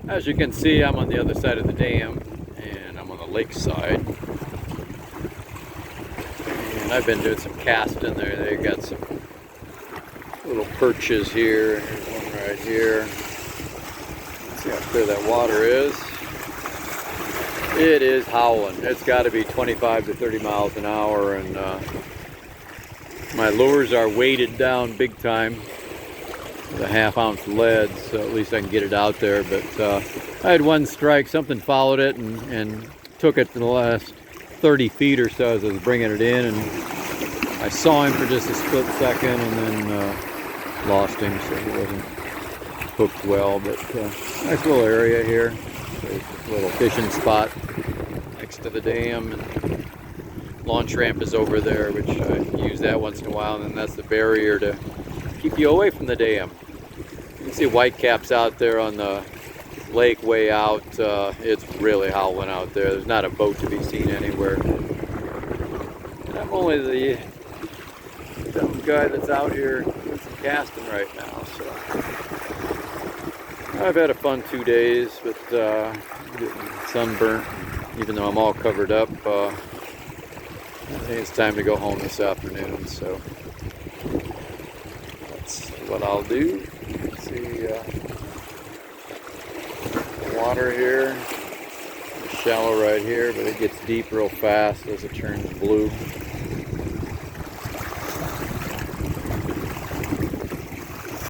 As you can see, I'm on the other side of the dam, and I'm on the lake side. And I've been doing some casting there. They got some little perches here. Here's one right here. See how clear that water is. It is howling. It's got to be 25 to 30 miles an hour, and my lures are weighted down big time with a ½ ounce lead, so at least I can get it out there. But I had one strike, something followed it and took it to the last 30 feet or so as I was bringing it in, and I saw him for just a split second and then lost him, so he wasn't hooked well. But nice little area here. There's a little fishing spot next to the dam, and launch ramp is over there, which I use that once in a while, and then that's the barrier to keep you away from the dam. You can see whitecaps out there on the lake way out. It's really howling out there. There's not a boat to be seen anywhere. And I'm only the dumb guy that's out here doing some casting right now, so I've had a fun 2 days, but getting sunburnt, even though I'm all covered up. I think it's time to go home this afternoon, so that's what I'll do. Let's see the water here. It's shallow right here, but it gets deep real fast as it turns blue.